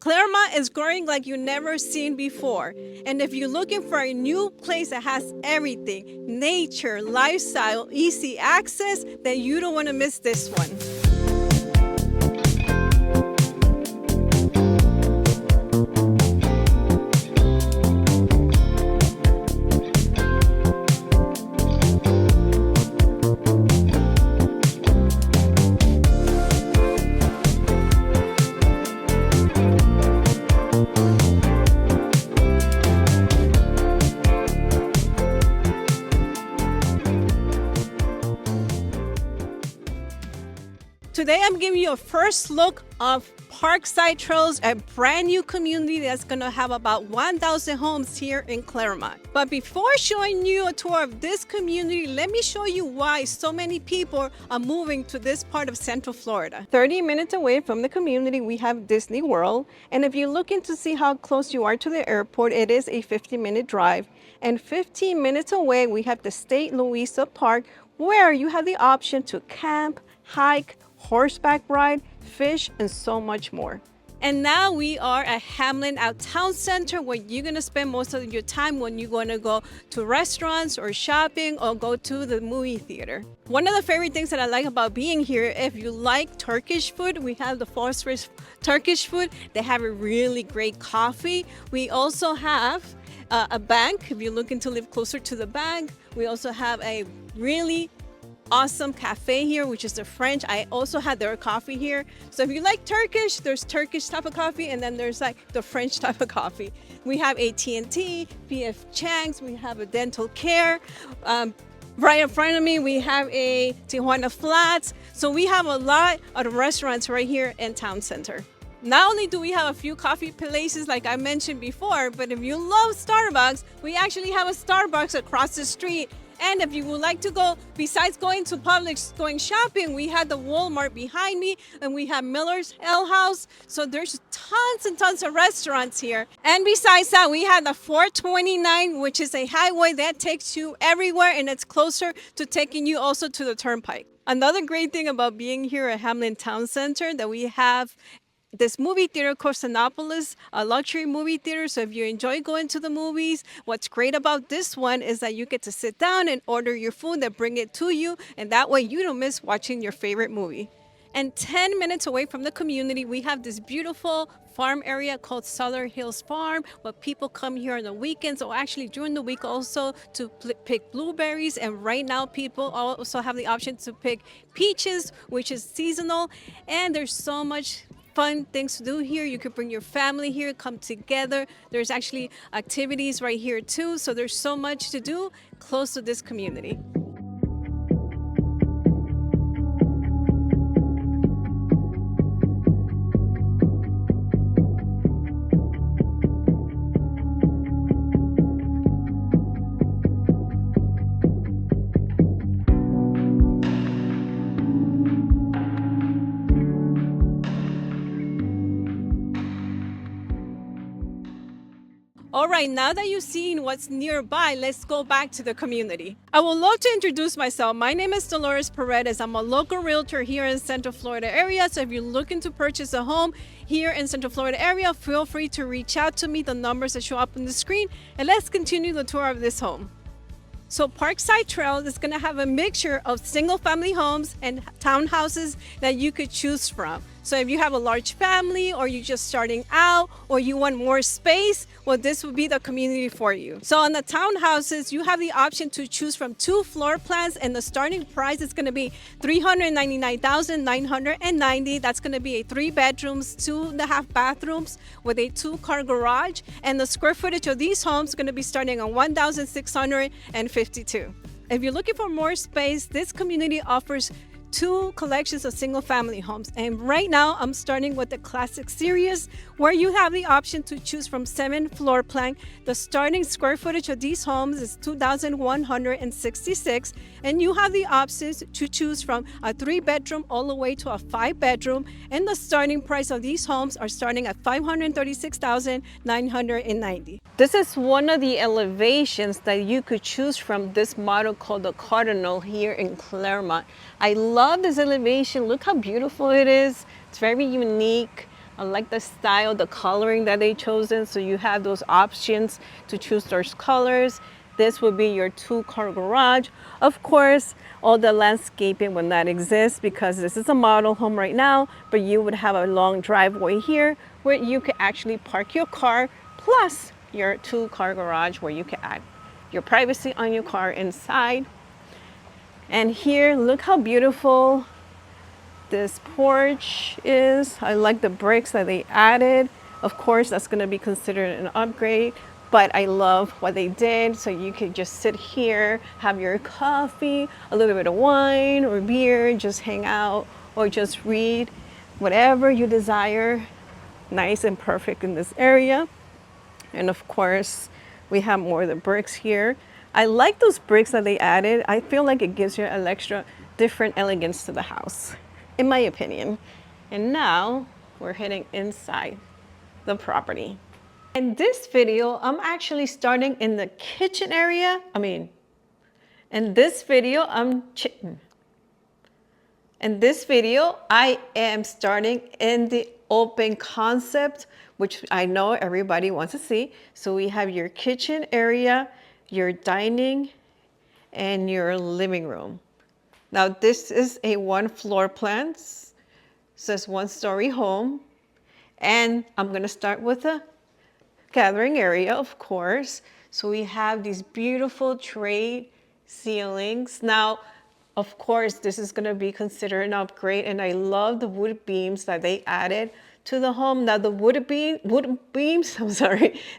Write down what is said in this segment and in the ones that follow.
Clermont is growing like you've never seen before. And if you're looking for a new place that has everything, nature, lifestyle, easy access, then you don't want to miss this one. Today I'm giving you a first look of Parkside Trails, a brand new community that's going to have about 1,000 homes here in Clermont. But before showing you a tour of this community, let me show you why so many people are moving to this part of Central Florida. 30 minutes away from the community, we have Disney World. And if you're looking to see how close you are to the airport, it is a 50-minute drive. And 15 minutes away, we have the St. Louisa Park, where you have the option to camp, hike, horseback ride, fish, and so much more. And now we are at Hamlin Town Center, where you're gonna spend most of your time when you're gonna go to restaurants or shopping or go to the movie theater. One of the favorite things that I like about being here, if you like Turkish food, we have the Phosphorus Turkish food. They have a really great coffee. We also have a bank, if you're looking to live closer to the bank. We also have a really awesome cafe here, which is the French. I also had their coffee here. So if you like Turkish, there's Turkish type of coffee, and then there's like the French type of coffee. We have AT&T, PF Chang's, we have a dental care. Right in front of me, we have a Tijuana Flats. So we have a lot of restaurants right here in Town Center. Not only do we have a few coffee places like I mentioned before, but if you love Starbucks, we actually have a Starbucks across the street. And if you would like to go, besides going to Publix, going shopping, we have the Walmart behind me, and we have Miller's Ale House. So there's tons and tons of restaurants here. And besides that, we have the 429, which is a highway that takes you everywhere, and it's closer to taking you also to the turnpike. Another great thing about being here at Hamlin Town Center, that we have this movie theater, Costanopolis, a luxury movie theater. So if you enjoy going to the movies, what's great about this one is that you get to sit down and order your food, they bring it to you, and that way you don't miss watching your favorite movie. And 10 minutes away from the community, we have this beautiful farm area called Southern Hills Farm, where people come here on the weekends, or actually during the week also, to pick blueberries. And right now people also have the option to pick peaches, which is seasonal. And there's so much fun things to do here. You could bring your family here, come together. There's actually activities right here too. So there's so much to do close to this community. All right, now that you've seen what's nearby, let's go back to the community. I would love to introduce myself. My name is Dolores Paredes. I'm a local realtor here in Central Florida area. So if you're looking to purchase a home here in Central Florida area, feel free to reach out to me, the numbers that show up on the screen, and let's continue the tour of this home. So Parkside Trails is gonna have a mixture of single family homes and townhouses that you could choose from. So if you have a large family, or you're just starting out, or you want more space, well, this would be the community for you. So on the townhouses, you have the option to choose from 2 floor plans, and the starting price is gonna be $399,990. That's gonna be a 3 bedrooms, 2.5 bathrooms with a 2-car garage. And the square footage of these homes is gonna be starting on 1,652. If you're looking for more space, this community offers 2 collections of single family homes. And right now I'm starting with the Classic Series, where you have the option to choose from 7 floor plan. The starting square footage of these homes is 2,166, and you have the options to choose from a 3 bedroom all the way to a 5 bedroom. And the starting price of these homes are starting at $536,990. This is one of the elevations that you could choose from this model called the Cardinal here in Clermont. I love this elevation. Look how beautiful it is. It's very unique. I like the style, the coloring that they chosen. So you have those options to choose those colors. This would be your 2-car garage. Of course, all the landscaping will not exist because this is a model home right now, but you would have a long driveway here where you could actually park your car plus your 2-car garage where you can add your privacy on your car inside. And here, look how beautiful this porch is. I like the bricks that they added. Of course, that's going to be considered an upgrade, but I love what they did. So you could just sit here, have your coffee, a little bit of wine or beer, just hang out or just read, whatever you desire. Nice and perfect in this area. And of course, we have more of the bricks here. I like those bricks that they added. I feel like it gives you an extra different elegance to the house, in my opinion. And now we're heading inside the property. In this video, I'm actually starting in the kitchen area. In this video, I am starting in the open concept, which I know everybody wants to see. So we have your kitchen area, your dining, and your living room. Now this is a 1-floor plan, says 1-story home. And I'm gonna start with a gathering area, of course. So we have these beautiful trade ceilings. Now, of course, this is gonna be considered an upgrade, and I love the wood beams that they added to the home. Now the wood beams,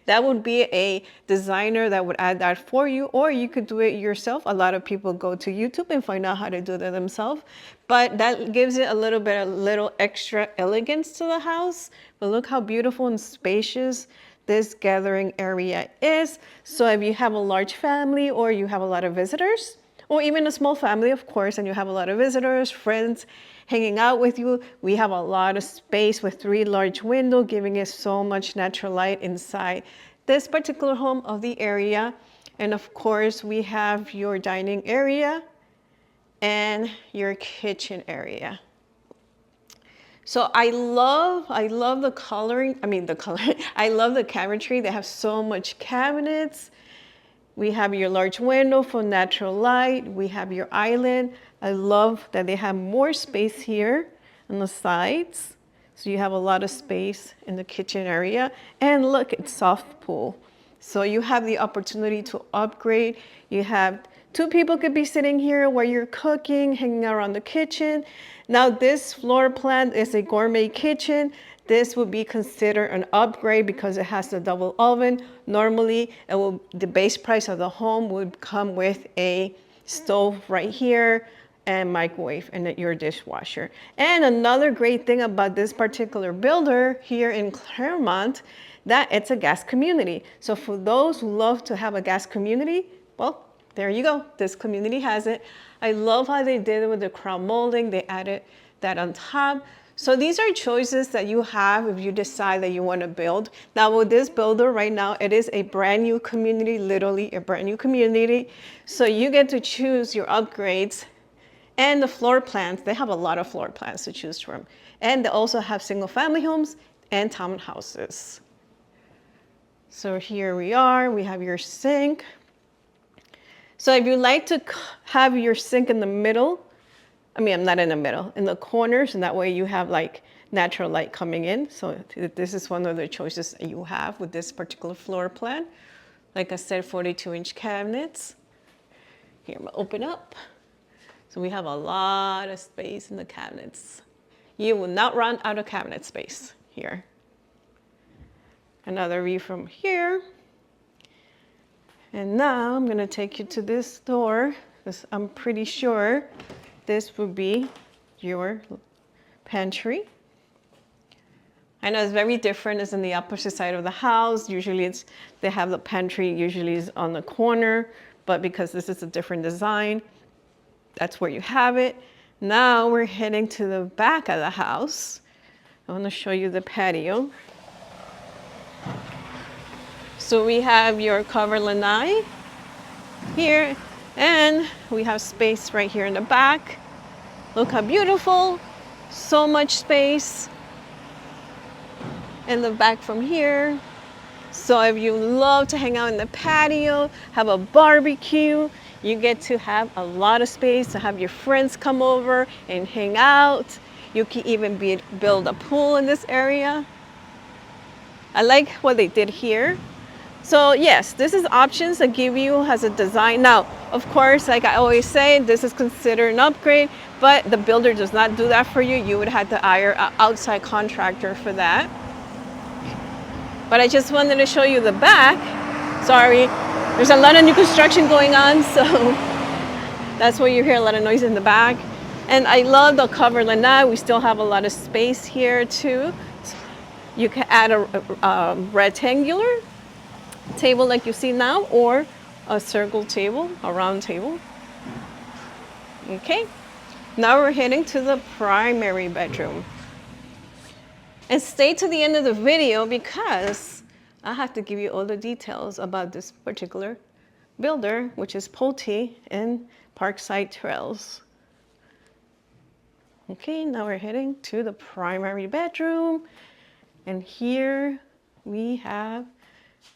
that would be a designer that would add that for you, or you could do it yourself. A lot of people go to YouTube and find out how to do that themselves, but that gives it a little extra elegance to the house. But look how beautiful and spacious this gathering area is. So if you have a large family or you have a lot of visitors, or even a small family, of course, and you have a lot of visitors, friends hanging out with you, we have a lot of space with 3 large windows, giving it so much natural light inside this particular home of the area. And of course, we have your dining area and your kitchen area. So I love the coloring. I love the cabinetry. They have so much cabinets. We have your large window for natural light. We have your island. I love that they have more space here on the sides. So you have a lot of space in the kitchen area. And look, it's soft pool. So you have the opportunity to upgrade. You have 2 people could be sitting here while you're cooking, hanging around the kitchen. Now this floor plan is a gourmet kitchen. This would be considered an upgrade because it has a double oven. Normally, the base price of the home would come with a stove right here and microwave and your dishwasher. And another great thing about this particular builder here in Clermont, that it's a gas community. So for those who love to have a gas community, well, there you go. This community has it. I love how they did it with the crown molding. They added that on top. So these are choices that you have if you decide that you want to build. Now with this builder right now, it is a brand new community, literally a brand new community. So you get to choose your upgrades and the floor plans. They have a lot of floor plans to choose from. And they also have single family homes and townhouses. So here we are, we have your sink. So if you like to have your sink in the middle, not in the middle, in the corners, and that way you have like natural light coming in. So this is one of the choices that you have with this particular floor plan. Like I said, 42-inch cabinets. Here, I'm gonna open up. So we have a lot of space in the cabinets. You will not run out of cabinet space here. Another view from here. And now I'm gonna take you to this door, because I'm pretty sure this would be your pantry. I know it's very different. It's on the opposite side of the house. Usually they have the pantry usually is on the corner, but because this is a different design, that's where you have it. Now we're heading to the back of the house. I want to show you the patio. So we have your covered lanai here, and we have space right here in the back. Look how beautiful, so much space. in the back from here. So if you love to hang out in the patio, have a barbecue, you get to have a lot of space to have your friends come over and hang out. You can even build a pool in this area. I like what they did here. So yes, this is options that give you as a design. Now, of course, like I always say, this is considered an upgrade, but the builder does not do that for you. You would have to hire an outside contractor for that. But I just wanted to show you the back. Sorry, there's a lot of new construction going on, so that's why you hear a lot of noise in the back. And I love the cover lanai. We still have a lot of space here too. You can add a rectangular table like you see now, or a circle table, a round table. Okay, now we're heading to the primary bedroom. And stay to the end of the video because I have to give you all the details about this particular builder, which is Pulte and Parkside Trails. Okay, now we're heading to the primary bedroom. And here we have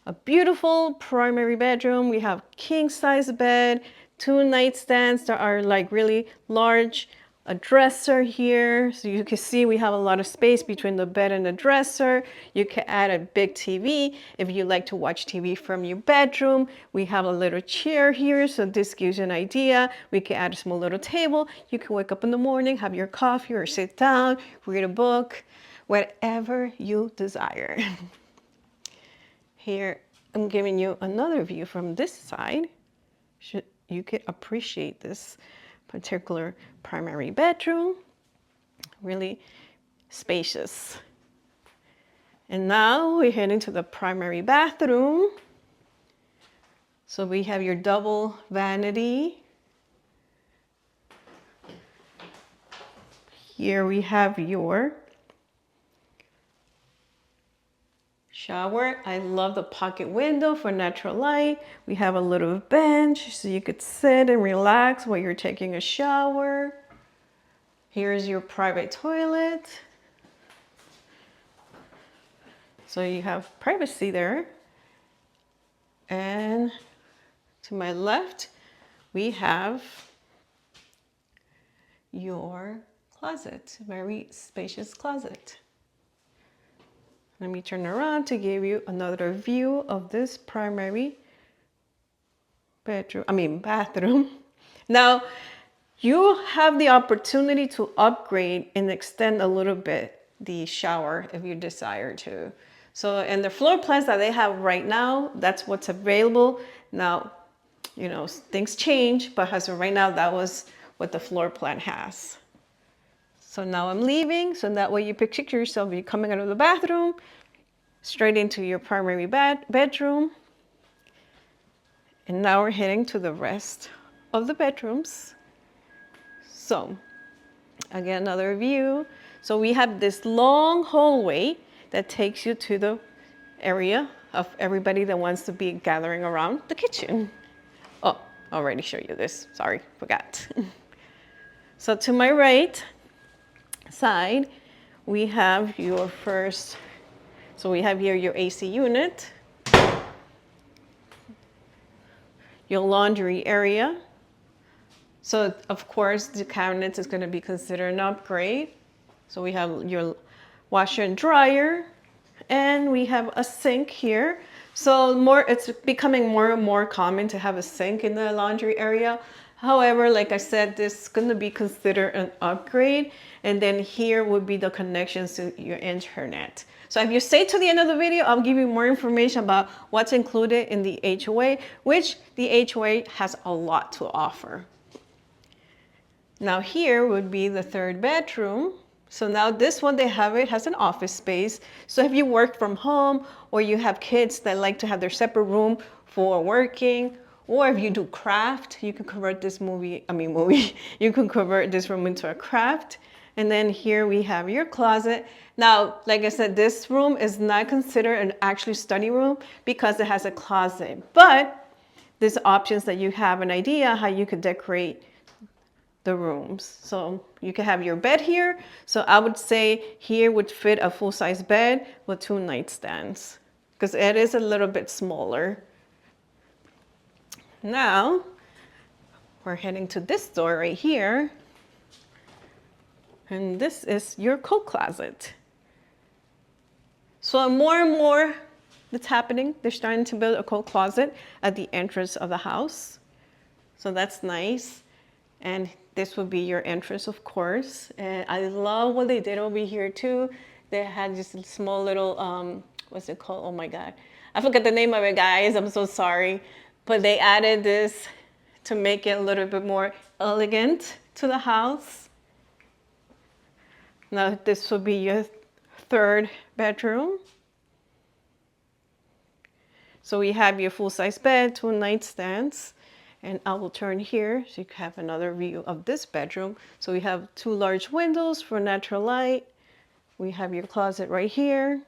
a beautiful primary bedroom. We have king size bed, 2 nightstands that are like really large, a dresser here. So you can see we have a lot of space between the bed and the dresser. You can add a big TV if you like to watch TV from your bedroom. We have a little chair here, so this gives you an idea. We can add a small little table. You can wake up in the morning, have your coffee, or sit down, read a book, whatever you desire. Here, I'm giving you another view from this side. You could appreciate this particular primary bedroom. Really spacious. And now we're heading to the primary bathroom. So we have your double vanity. Here we have your shower. I love the pocket window for natural light. We have a little bench so you could sit and relax while you're taking a shower. Here's your private toilet. So you have privacy there. And to my left, we have your closet, very spacious closet. Let me turn around to give you another view of this primary bathroom. Now, you have the opportunity to upgrade and extend a little bit the shower if you desire to. So, in the floor plans that they have right now, that's what's available. Now, you know, things change, but as of right now, that was what the floor plan has. So now I'm leaving, so that way you picture yourself, you're coming out of the bathroom, straight into your primary bedroom. And now we're heading to the rest of the bedrooms. So, again, another view. So we have this long hallway that takes you to the area of everybody that wants to be gathering around the kitchen. Oh, I already showed you this. Sorry, forgot. So to my right side, we have your first, so we have here your AC unit, your laundry area. So of course the cabinets is going to be considered an upgrade. So we have your washer and dryer, and we have a sink here. So it's becoming more and more common to have a sink in the laundry area. However, like I said, this is going to be considered an upgrade. And then here would be the connections to your internet. So if you stay to the end of the video, I'll give you more information about what's included in the HOA, which the HOA has a lot to offer. Now here would be the third bedroom. So now this one, it has an office space. So if you work from home, or you have kids that like to have their separate room for working, or if you do craft, you can convert this you can convert this room into a craft. And then here we have your closet. Now, like I said, this room is not considered an actual study room because it has a closet, but there's options that you have an idea how you could decorate the rooms. So you can have your bed here. So I would say here would fit a full-size bed with 2 nightstands because it is a little bit smaller. Now we're heading to this door right here. And this is your coat closet. So more and more that's happening. They're starting to build a coat closet at the entrance of the house. So that's nice. And this would be your entrance, of course. And I love what they did over here too. They had this small little, what's it called? Oh my God. I forgot the name of it, guys. I'm so sorry. But they added this to make it a little bit more elegant to the house. Now this will be your 3rd bedroom. So we have your full-size bed, 2 nightstands, and I will turn here so you can have another view of this bedroom. So we have 2 large windows for natural light. We have your closet right here.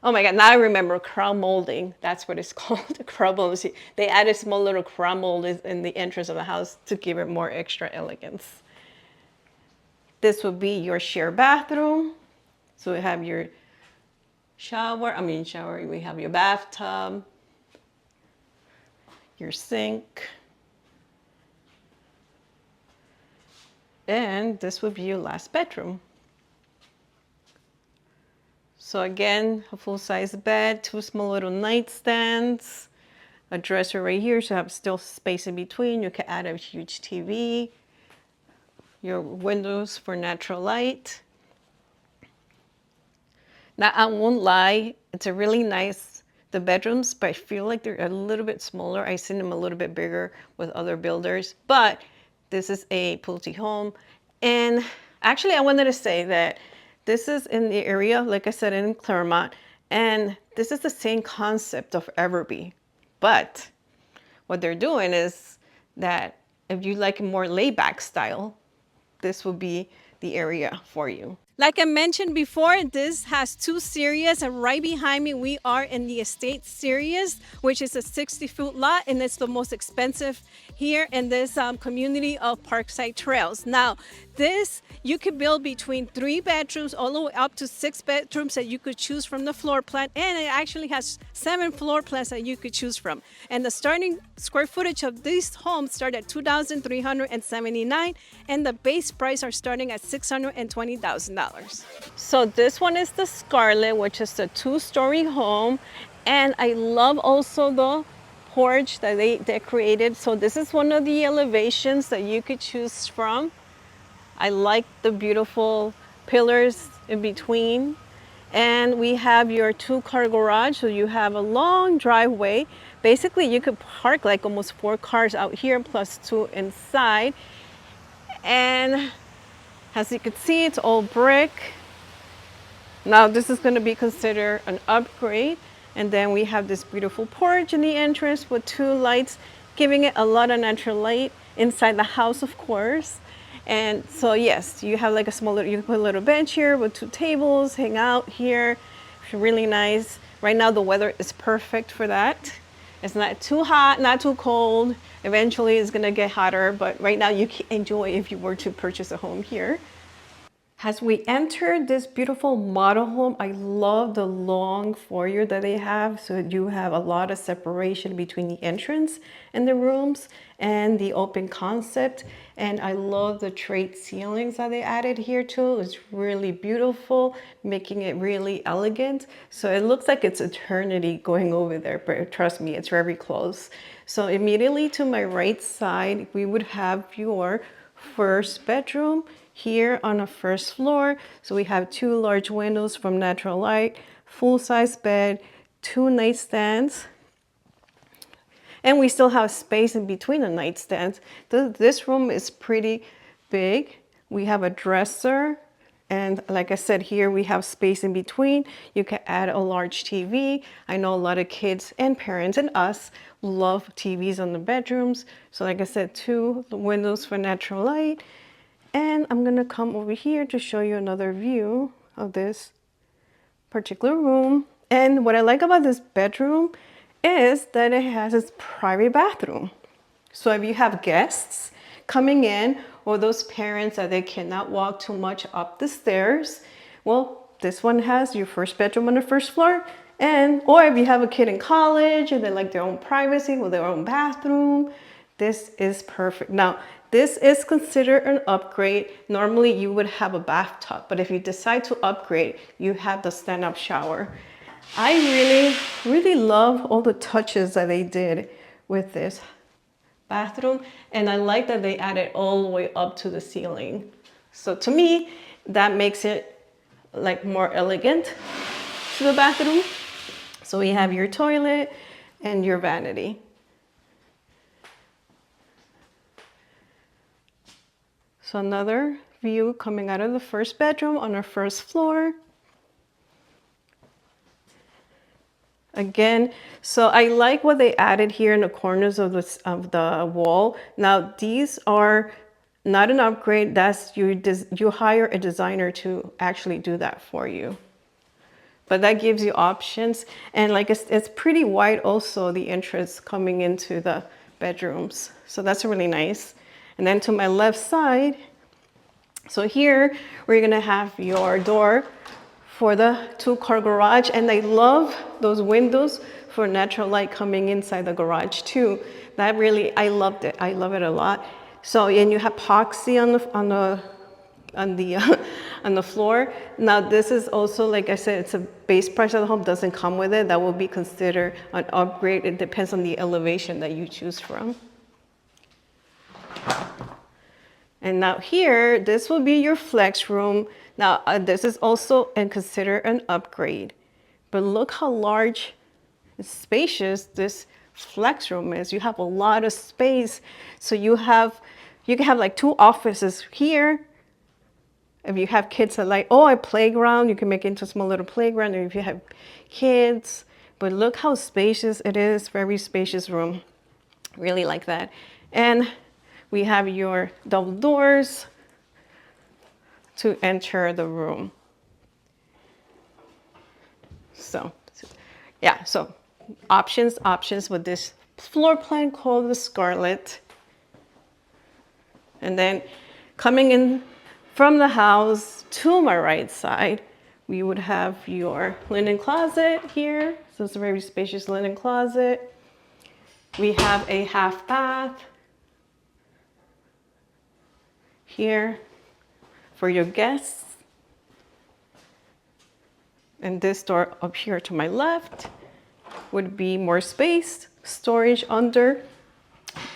Oh my God, now I remember crown molding. That's what it's called, crown molding. They added small little crown moldings in the entrance of the house to give it more extra elegance. This will be your shared bathroom. So we have your shower, we have your bathtub, your sink, and this would be your last bedroom. So again, a full-size bed, 2 small little nightstands, a dresser right here, so you have still space in between. You can add a huge TV, your windows for natural light. Now, I won't lie, it's a really nice, the bedrooms, but I feel like they're a little bit smaller. I've seen them a little bit bigger with other builders, but this is a Pulte home. And actually, I wanted to say that this is in the area, like I said, in Clermont, and this is the same concept of Everby. But what they're doing is that if you like a more laid-back style, this will be the area for you. Like I mentioned before, this has 2 series, and right behind me we are in the estate series, which is a 60-foot lot, and it's the most expensive here in this community of Parkside Trails. Now, this you could build between 3 bedrooms all the way up to 6 bedrooms that you could choose from the floor plan, and it actually has 7 floor plans that you could choose from. And the starting square footage of these homes start at $2,379, and the base price are starting at $620,000. So this one is the Scarlet, which is a 2-story home, and I love also the porch that they created. So this is one of the elevations that you could choose from. I like the beautiful pillars in between. And we have your 2-car garage, so you have a long driveway. Basically, you could park like almost 4 cars out here plus 2 inside. And as you can see, it's all brick. Now this is going to be considered an upgrade. And then we have this beautiful porch in the entrance with 2 lights, giving it a lot of natural light inside the house, of course. And so yes, you have like a small little, you can put a little bench here with 2 tables, hang out here. It's really nice. Right now the weather is perfect for that. It's not too hot, not too cold. Eventually it's gonna get hotter, but right now you can enjoy if you were to purchase a home here. As we enter this beautiful model home, I love the long foyer that they have. So you have a lot of separation between the entrance and the rooms and the open concept. And I love the straight ceilings that they added here too. It's really beautiful, making it really elegant. So it looks like it's eternity going over there, but trust me, it's very close. So immediately to my right side, we would have your first bedroom here on the first floor. So we have 2 large windows from natural light, full-size bed, 2 nightstands, and we still have space in between the nightstands. This room is pretty big. We have a dresser, and like I said, here we have space in between. You can add a large TV. I know a lot of kids and parents and us love TVs on the bedrooms. So like I said, 2 windows for natural light. And I'm gonna come over here to show you another view of this particular room. And what I like about this bedroom is that it has its private bathroom. So if you have guests coming in, or those parents that they cannot walk too much up the stairs, well, this one has your first bedroom on the first floor. And or if you have a kid in college and they like their own privacy with their own bathroom, this is perfect. Now, this is considered an upgrade. Normally you would have a bathtub, but if you decide to upgrade, you have the stand-up shower. I really love all the touches that they did with this bathroom, and I like that they added all the way up to the ceiling. So to me, that makes it like more elegant to the bathroom. So we have your toilet and your vanity. So another view coming out of the first bedroom on our first floor. Again, so I like what they added here in the corners of the wall. Now these are not an upgrade. That's you hire a designer to actually do that for you. But that gives you options, and like it's pretty wide also, the entrance coming into the bedrooms. So that's really nice. And then to my left side, so here we're gonna have your door for the 2-car garage, and I love those windows for natural light coming inside the garage too. That really, I loved it. I love it a lot. So, and you have epoxy on the floor. Now this is also, like I said, it's a base price of the home, doesn't come with it. That will be considered an upgrade. It depends on the elevation that you choose from. And now here, this will be your flex room. Now this is also considered an upgrade, but look how large and spacious this flex room is. You have a lot of space. So you can have like 2 offices here. If you have kids that like, oh, a playground, you can make it into a small little playground. Or if you have kids, but look how spacious it is, very spacious room. Really like that. And we have your double doors to enter the room. So, yeah, so options with this floor plan called the Scarlet. And then coming in from the house to my right side, we would have your linen closet here. So it's a very spacious linen closet. We have a half bath here for your guests. And this door up here to my left would be more space, storage under.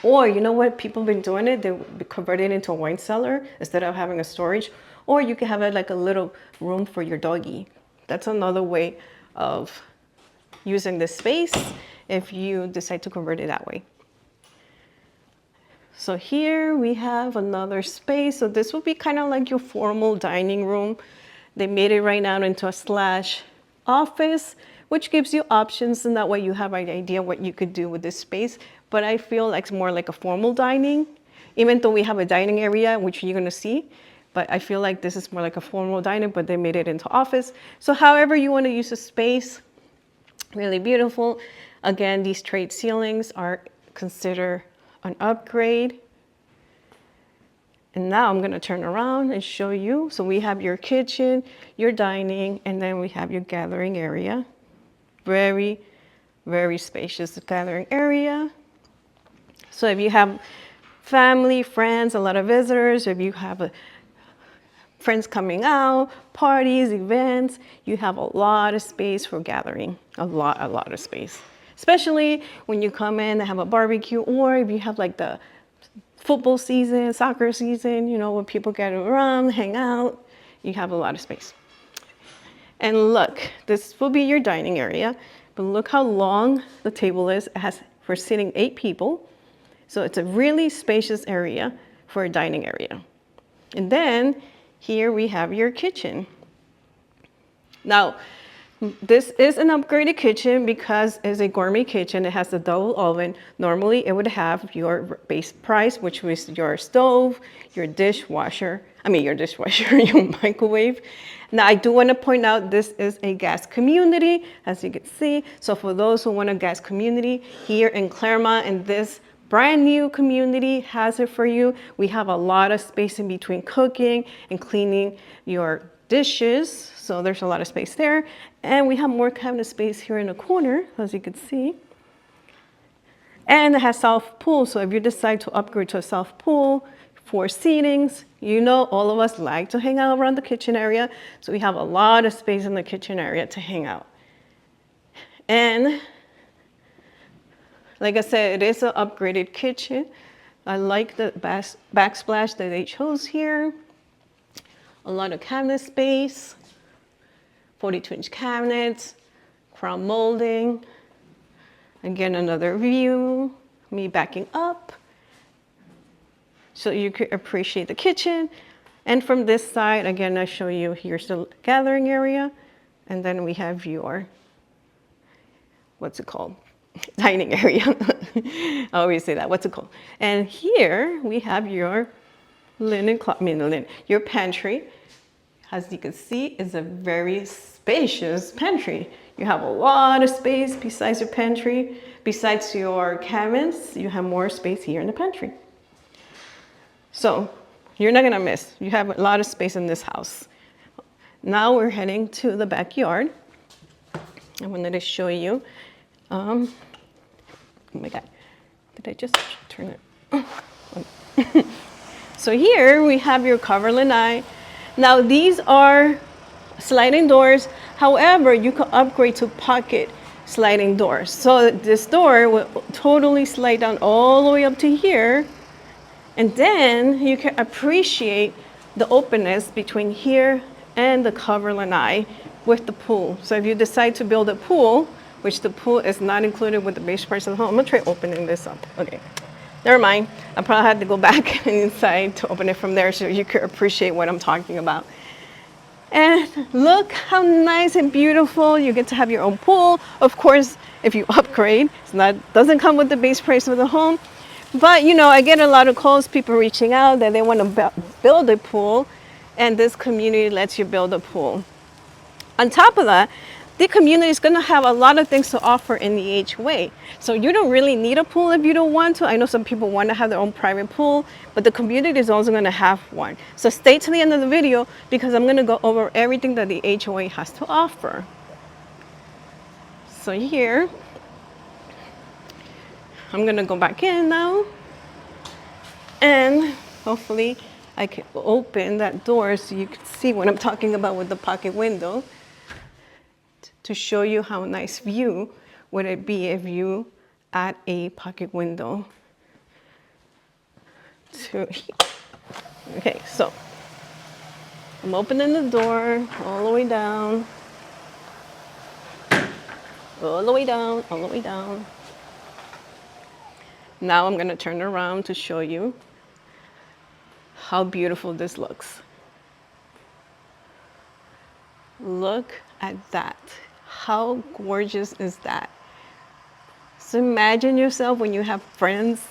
Or you know what, people have been doing it, they convert it into a wine cellar instead of having a storage. Or you can have it like a little room for your doggy. That's another way of using this space if you decide to convert it that way. So here we have another space. So this will be kind of like your formal dining room. They made it right now into a slash office, which gives you options, and that way you have an idea what you could do with this space. But I feel like it's more like a formal dining, even though we have a dining area, which you're gonna see. But I feel like this is more like a formal dining, but they made it into office. So however you wanna use the space, really beautiful. Again, these straight ceilings are considered an upgrade. And now I'm gonna turn around and show you. So we have your kitchen, your dining, and then we have your gathering area. Very, very spacious gathering area. So if you have family, friends, a lot of visitors, if you have friends coming out, parties, events, you have a lot of space for gathering, a lot of space. Especially when you come in and have a barbecue, or if you have like the football season, soccer season, you know, when people get around, hang out, you have a lot of space. And look, this will be your dining area, but look how long the table is. It has for sitting 8 people. So it's a really spacious area for a dining area. And then here we have your kitchen. Now, This is an upgraded kitchen because it's a gourmet kitchen. It has a double oven. Normally, it would have your base price, which was your stove, your dishwasher, your microwave. Now, I do want to point out this is a gas community, as you can see. So for those who want a gas community here in Clermont, and this brand new community has it for you. We have a lot of space in between cooking and cleaning your dishes. So there's a lot of space there. And we have more cabinet space here in the corner, as you can see. And it has self pool. So if you decide to upgrade to a self pool for seatings, you know all of us like to hang out around the kitchen area. So we have a lot of space in the kitchen area to hang out. And like I said, it is an upgraded kitchen. I like the backsplash that they chose here. A lot of cabinet space, 42-inch cabinets, crown molding. Again, another view, me backing up, so you could appreciate the kitchen. And from this side, again, I show you, here's the gathering area. And then we have your, what's it called? Dining area. I always say that, what's it called? And here we have your your pantry. As you can see, it's a very spacious pantry. You have a lot of space besides your pantry. Besides your cabins, you have more space here in the pantry. So you're not gonna miss. You have a lot of space in this house. Now we're heading to the backyard. I wanted to show you. Oh my God, did I just turn it? So here we have your cover lanai. Now these are sliding doors. However, you can upgrade to pocket sliding doors. So this door will totally slide down all the way up to here. And then you can appreciate the openness between here and the cover lanai with the pool. So if you decide to build a pool, which the pool is not included with the base price of the home. I'm gonna try opening this up. Okay, never mind. I probably had to go back inside to open it from there so you could appreciate what I'm talking about. And look how nice and beautiful. You get to have your own pool. Of course, if you upgrade, doesn't come with the base price of the home. But you know, I get a lot of calls, people reaching out that they want to build a pool, and this community lets you build a pool. On top of that, the community is going to have a lot of things to offer in the HOA. So you don't really need a pool if you don't want to. I know some people want to have their own private pool, but the community is also going to have one. So stay to the end of the video because I'm going to go over everything that the HOA has to offer. So here, I'm going to go back in now. And hopefully I can open that door so you can see what I'm talking about with the pocket window, to show you how nice view would it be if you add a pocket window to here. Okay, so I'm opening the door all the way down, all the way down, all the way down. Now I'm gonna turn around to show you how beautiful this looks. Look at that. How gorgeous is that? So imagine yourself when you have friends,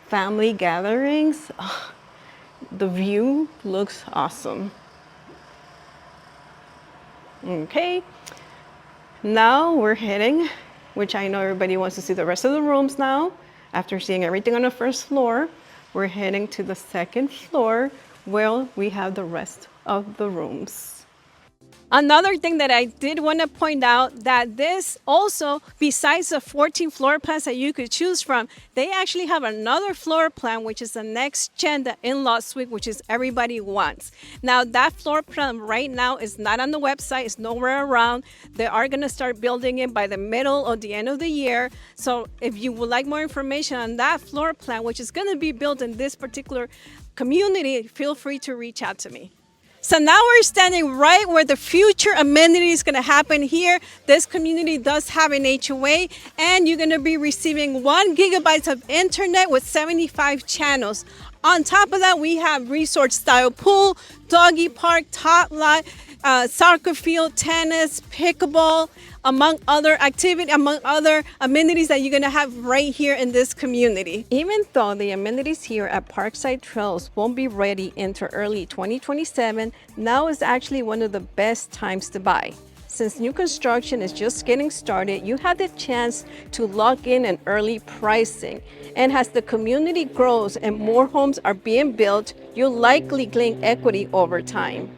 family gatherings. Oh, the view looks awesome. Okay, now we're heading, which I know everybody wants to see the rest of the rooms now. After seeing everything on the first floor, we're heading to the second floor where we have the rest of the rooms. Another thing that I did want to point out, that this also, besides the 14 floor plans that you could choose from, they actually have another floor plan, which is the next gen, the in-law suite, which is everybody wants. Now that floor plan right now is not on the website, it's nowhere around. They are going to start building it by the middle or the end of the year. So if you would like more information on that floor plan, which is going to be built in this particular community, feel free to reach out to me. So now we're standing right where the future amenity is going to happen here. This community does have an HOA, and you're going to be receiving 1 gigabyte of internet with 75 channels. On top of that, we have resort style pool, doggy park, tot lot, soccer field, tennis, pickleball, among other amenities that you're gonna have right here in this community. Even though the amenities here at Parkside Trails won't be ready until early 2027, now is actually one of the best times to buy. Since new construction is just getting started, you have the chance to lock in an early pricing. And as the community grows and more homes are being built, you'll likely gain equity over time.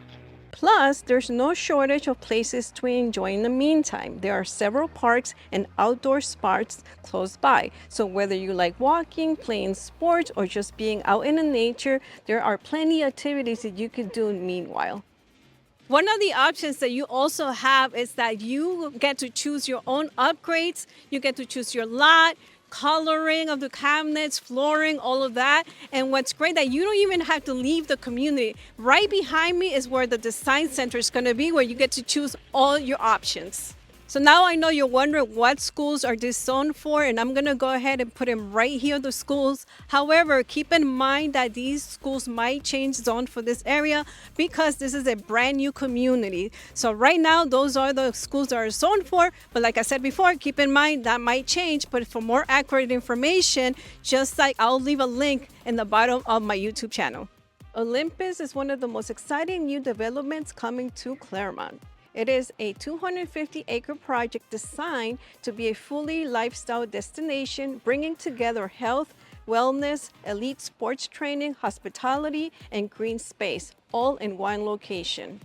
Plus, there's no shortage of places to enjoy in the meantime. There are several parks and outdoor spots close by. So whether you like walking, playing sports, or just being out in the nature, there are plenty of activities that you could do meanwhile. One of the options that you also have is that you get to choose your own upgrades. You get to choose your lot, coloring of the cabinets, flooring, all of that. And what's great that you don't even have to leave the community. Right behind me is where the design center is going to be, where you get to choose all your options. So now I know you're wondering what schools are this zoned for, and I'm gonna go ahead and put them right here, the schools. However, keep in mind that these schools might change zone for this area because this is a brand new community. So right now, those are the schools that are zoned for, but like I said before, keep in mind that might change. But for more accurate information, just like I'll leave a link in the bottom of my YouTube channel. Olympus is one of the most exciting new developments coming to Clermont. It is a 250-acre project designed to be a fully lifestyle destination, bringing together health, wellness, elite sports training, hospitality, and green space, all in one location.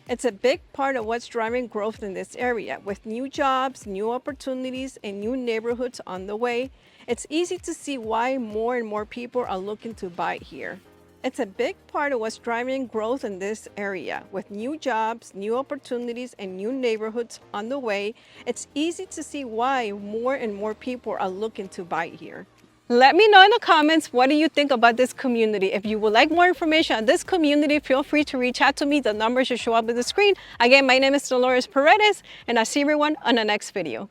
It's a big part of what's driving growth in this area. With new jobs, new opportunities, and new neighborhoods on the way, it's easy to see why more and more people are looking to buy here. It's a big part of what's driving growth in this area. With new jobs, new opportunities, and new neighborhoods on the way, it's easy to see why more and more people are looking to buy here. Let me know in the comments, what do you think about this community? If you would like more information on this community, feel free to reach out to me. The numbers should show up on the screen. Again, my name is Dolores Paredes, and I'll see everyone on the next video.